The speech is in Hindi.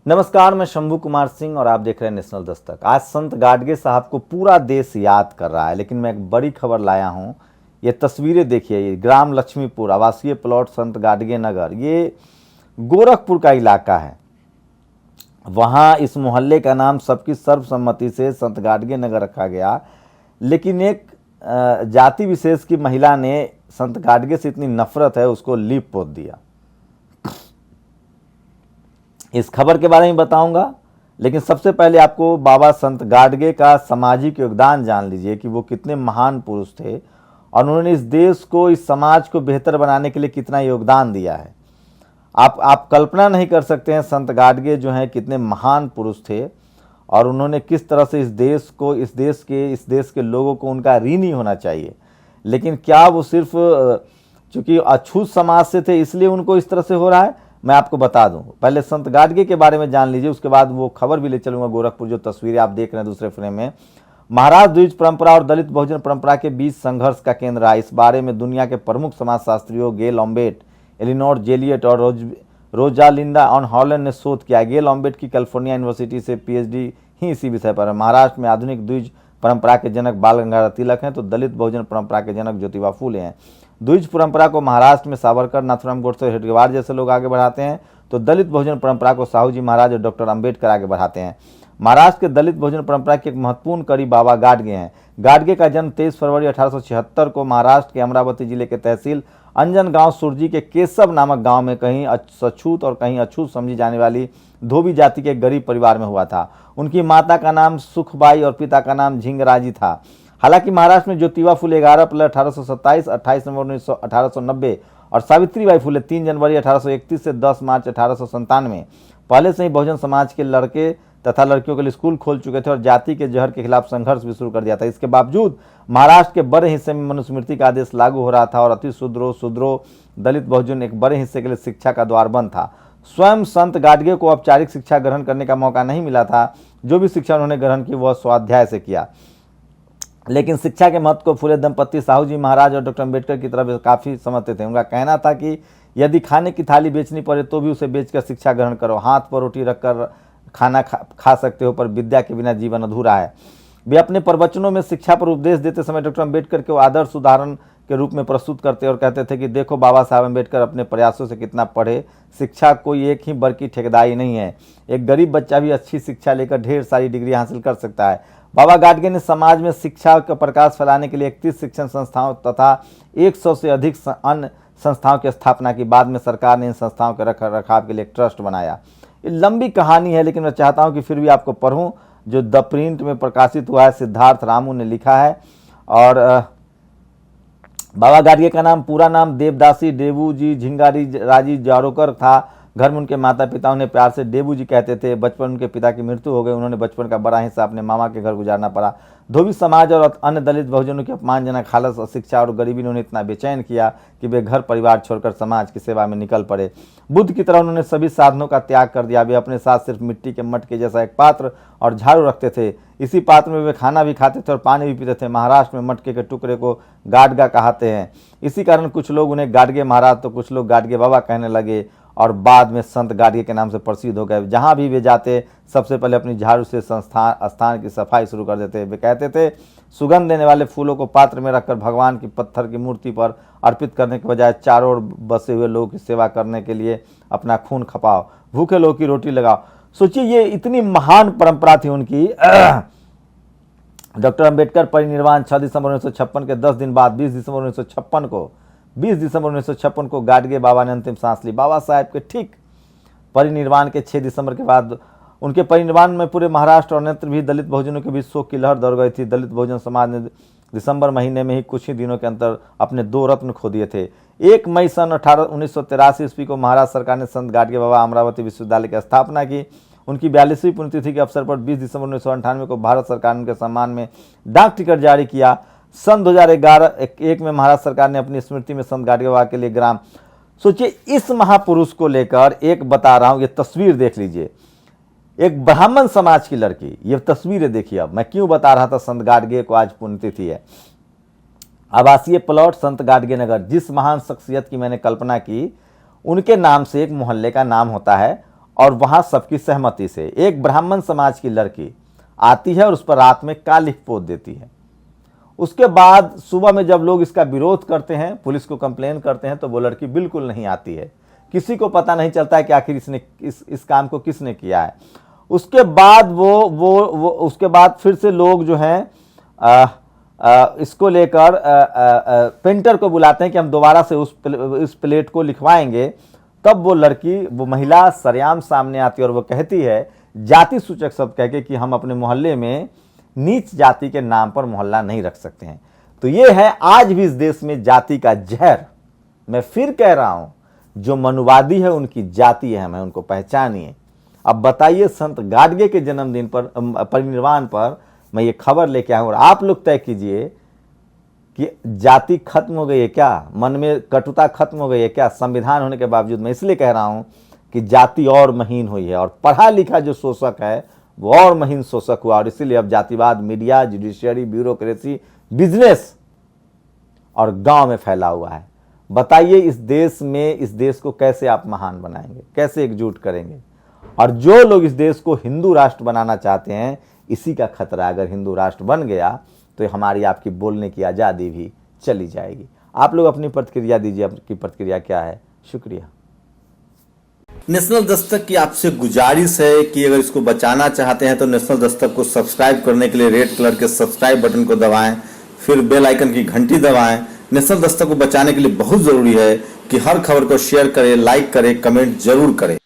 नमस्कार, मैं शंभू कुमार सिंह और आप देख रहे हैं नेशनल दस्तक। आज संत गाडगे साहब को पूरा देश याद कर रहा है, लेकिन मैं एक बड़ी खबर लाया हूं। ये तस्वीरें देखिए, ये ग्राम लक्ष्मीपुर आवासीय प्लॉट संत गाडगे नगर, ये गोरखपुर का इलाका है। वहां इस मोहल्ले का नाम सबकी सर्वसम्मति से संत गाडगे नगर रखा गया, लेकिन एक जाति विशेष की महिला ने संत गाडगे से इतनी नफरत है, उसको लीप पोत दिया। इस खबर के बारे में बताऊंगा, लेकिन सबसे पहले आपको बाबा संत गाडगे का सामाजिक योगदान जान लीजिए कि वो कितने महान पुरुष थे और उन्होंने इस देश को, इस समाज को बेहतर बनाने के लिए कितना योगदान दिया है। आप कल्पना नहीं कर सकते हैं संत गाडगे जो हैं कितने महान पुरुष थे और उन्होंने किस तरह से इस देश को, इस देश के लोगों को उनका ऋणी होना चाहिए। लेकिन क्या वो सिर्फ चूंकि अछूत समाज से थे इसलिए उनको इस तरह से हो रहा है? मैं आपको बता दूं, पहले संत गाडगे के बारे में जान लीजिए, उसके बाद वो खबर भी ले चलूंगा। गोरखपुर जो तस्वीरें आप देख रहे हैं दूसरे फ्रेम में, महाराज द्विज परंपरा और दलित बहुजन परंपरा के बीच संघर्ष का केंद्र रहा। इस बारे में दुनिया के प्रमुख समाजशास्त्रियों गेल ऑम्बेट, एलिनोर जेलियट और रोजालिंडा ऑन हॉलैंड ने शोध किया। गेल ऑम्बेट की कैलिफोर्निया यूनिवर्सिटी से पीएचडी ही इसी विषय पर है। महाराष्ट्र में आधुनिक द्विज परंपरा के जनक बाल गंगाधर तिलक हैं, तो दलित बहुजन परंपरा के जनक ज्योतिबा फूले हैं। द्विज परंपरा को महाराष्ट्र में सावरकर, नाथुराम गोडसे और हेडगेवार जैसे लोग आगे बढ़ाते हैं, तो दलित बहुजन परंपरा को साहू जी महाराज और डॉक्टर अंबेडकर आगे बढ़ाते हैं। महाराष्ट्र के दलित बहुजन परंपरा की एक महत्वपूर्ण कड़ी बाबा गाडगे हैं। गाडगे का जन्म 23 फरवरी 1876 को महाराष्ट्र के अमरावती जिले के तहसील अंजन गांव सुरजी के केशव नामक गांव में कहीं सछूत और कहीं अछूत समझी जाने वाली धोबी जाति के गरीब परिवार में हुआ था। उनकी माता का नाम सुखबाई और पिता का नाम झिंगराजी था। हालांकि महाराष्ट्र में ज्योतिबा फूले 11 अप्रैल 1827, 28 नवंबर 1890 और सावित्रीबाई फूले 3 जनवरी 1831 से 10 मार्च 1897 पहले से ही बहुजन समाज के लड़के तथा लड़कियों के लिए स्कूल खोल चुके थे और जाति के जहर के खिलाफ संघर्ष भी शुरू कर दिया था। इसके बावजूद महाराष्ट्र के बड़े हिस्से में मनुस्मृति का आदेश लागू हो रहा था और अति शूद्रो दलित बहुजन एक बड़े हिस्से के लिए शिक्षा का द्वार बंद था। स्वयं संत गाडगे को औपचारिक शिक्षा ग्रहण करने का मौका नहीं मिला था। जो भी शिक्षा उन्होंने ग्रहण की वह स्वाध्याय से किया। लेकिन शिक्षा के महत्व को फूले दंपत्ति साहू जी महाराज और डॉक्टर अंबेडकर की तरफ काफ़ी समझते थे। उनका कहना था कि यदि खाने की थाली बेचनी पड़े तो भी उसे बेचकर शिक्षा ग्रहण करो। हाथ पर रोटी रखकर खाना खा सकते हो, पर विद्या के बिना जीवन अधूरा है। वे अपने प्रवचनों में शिक्षा पर उपदेश देते समय डॉक्टर अंबेडकर को आदर्श उदाहरण के रूप में प्रस्तुत करते और कहते थे कि देखो बाबा साहब अंबेडकर अपने प्रयासों से कितना पढ़े। शिक्षा कोई एक ही वर्ग की ठेकेदारी नहीं है। एक गरीब बच्चा भी अच्छी शिक्षा लेकर ढेर सारी डिग्री हासिल कर सकता है। बाबा गाडगे ने समाज में शिक्षा का प्रकाश फैलाने के लिए 31 शिक्षण संस्थाओं तथा 100 से अधिक अन्य संस्थाओं की स्थापना की। बाद में सरकार ने इन संस्थाओं के रख रखाव के लिए एक ट्रस्ट बनाया। ये लंबी कहानी है, लेकिन मैं चाहता हूं कि फिर भी आपको पढ़ूं। जो द प्रिंट में प्रकाशित हुआ है, सिद्धार्थ रामू ने लिखा है। और बाबा गाडगे का नाम, पूरा नाम देवदासी डेबूजी झिंगारी राजी जारोकर था। घर में उनके माता पिता उन्हें प्यार से डेबू जी कहते थे। बचपन उनके पिता की मृत्यु हो गई। उन्होंने बचपन का बड़ा हिस्सा अपने मामा के घर गुजारना पड़ा। धोबी समाज और अन्य दलित बहुजनों की अपमानजनक हालत, शिक्षा और गरीबी ने उन्हें इतना बेचैन किया कि वे घर परिवार छोड़कर समाज की सेवा में निकल पड़े। बुद्ध की तरह उन्होंने सभी साधनों का त्याग कर दिया। वे अपने साथ सिर्फ मिट्टी के मटके जैसा एक पात्र और झाड़ू रखते थे। इसी पात्र में वे खाना भी खाते थे और पानी भी पीते थे। महाराष्ट्र में मटके के टुकड़े को गाडगा कहते हैं। इसी कारण कुछ लोग उन्हें गाडगे महाराज तो कुछ लोग गाडगे बाबा कहने लगे और बाद में संत गाडगे के नाम से प्रसिद्ध हो गए। जहां भी वे जाते सबसे पहले अपनी झाड़ू से स्थान की सफाई शुरू कर देते। वे कहते थे सुगंध देने वाले फूलों को पात्र में रखकर भगवान की पत्थर की मूर्ति पर अर्पित करने के बजाय चारों ओर बसे हुए लोगों की सेवा करने के लिए अपना खून खपाओ, भूखे लोगों की रोटी लगाओ। सोचिए, ये इतनी महान परंपरा थी उनकी। डॉक्टर अंबेडकर परिनिर्वाण 6 दिसंबर 1956 के 10 दिन बाद 20 दिसंबर 1956 को गाडगे बाबा ने अंतिम सांस ली। बाबा साहब के ठीक परिनिर्वाण के 6 दिसंबर के बाद उनके परिनिर्वाण में पूरे महाराष्ट्र और अन्यत्र भी दलित बहुजनों के बीच शोक की लहर दौड़ गई थी। दलित बहुजन समाज ने दिसंबर महीने में ही कुछ ही दिनों के अंतर अपने 2 रत्न खो दिए थे। 1 मई सन 1983 ईस्वी को महाराष्ट्र सरकार ने संत गाडगे बाबा अमरावती विश्वविद्यालय की स्थापना की। उनकी 42वीं पुण्यतिथि के अवसर पर 20 दिसंबर 1998 को भारत सरकार ने उनके सम्मान में डाक टिकट जारी किया। सन 2011-1 में महाराष्ट्र सरकार ने अपनी स्मृति में संत गाडगे बाबा के लिए ग्राम। सोचिए, इस महापुरुष को लेकर एक बता रहा हूं, ये तस्वीर देख लीजिए। एक ब्राह्मण समाज की लड़की, ये तस्वीरें देखिए। अब मैं क्यों बता रहा था संत गाडगे को आज पुण्यतिथि है। आवासीय प्लॉट संत गाडगे नगर, जिस महान शख्सियत की मैंने कल्पना की, उनके नाम से एक मोहल्ले का नाम होता है और वहां सबकी सहमति से एक ब्राह्मण समाज की लड़की आती है और उस पर रात में कालिख पोत देती है। उसके बाद सुबह में जब लोग इसका विरोध करते हैं, पुलिस को कंप्लेन करते हैं, तो वो लड़की बिल्कुल नहीं आती है। किसी को पता नहीं चलता है कि आखिर इसने इस काम को किसने किया है। उसके बाद वो उसके बाद फिर से लोग जो हैं इसको लेकर पेंटर को बुलाते हैं कि हम दोबारा से उस प्लेट को लिखवाएंगे। तब वो लड़की, वो महिला सरेआम सामने आती है और वो कहती है, जाति सूचक शब्द कह के, कि हम अपने मोहल्ले में नीच जाति के नाम पर मोहल्ला नहीं रख सकते हैं। तो ये है आज भी इस देश में जाति का जहर। मैं फिर कह रहा हूं, जो मनुवादी है उनकी जाति है, हमें उनको पहचानिए। अब बताइए, संत गाडगे के जन्मदिन पर, परिनिर्वाण पर मैं ये खबर लेके आया हूं और आप लोग तय कीजिए कि जाति खत्म हो गई है क्या, मन में कटुता खत्म हो गई है क्या संविधान होने के बावजूद। मैं इसलिए कह रहा हूं कि जाति और महीन हुई है और पढ़ा लिखा जो शोषक है वो और महीन शोषक हुआ, और इसीलिए अब जातिवाद मीडिया, जुडिशियरी, ब्यूरोक्रेसी, बिजनेस और गांव में फैला हुआ है। बताइए, इस देश में, इस देश को कैसे आप महान बनाएंगे, कैसे एकजुट करेंगे। और जो लोग इस देश को हिंदू राष्ट्र बनाना चाहते हैं, इसी का खतरा। अगर हिंदू राष्ट्र बन गया तो हमारी आपकी बोलने की आज़ादी भी चली जाएगी। आप लोग अपनी प्रतिक्रिया दीजिए, आपकी प्रतिक्रिया क्या है। शुक्रिया। नेशनल दस्तक की आपसे गुजारिश है कि अगर इसको बचाना चाहते हैं तो नेशनल दस्तक को सब्सक्राइब करने के लिए रेड कलर के सब्सक्राइब बटन को दबाएं, फिर बेल आइकन की घंटी दबाएं। नेशनल दस्तक को बचाने के लिए बहुत जरूरी है कि हर खबर को शेयर करें, लाइक करें, कमेंट जरूर करें।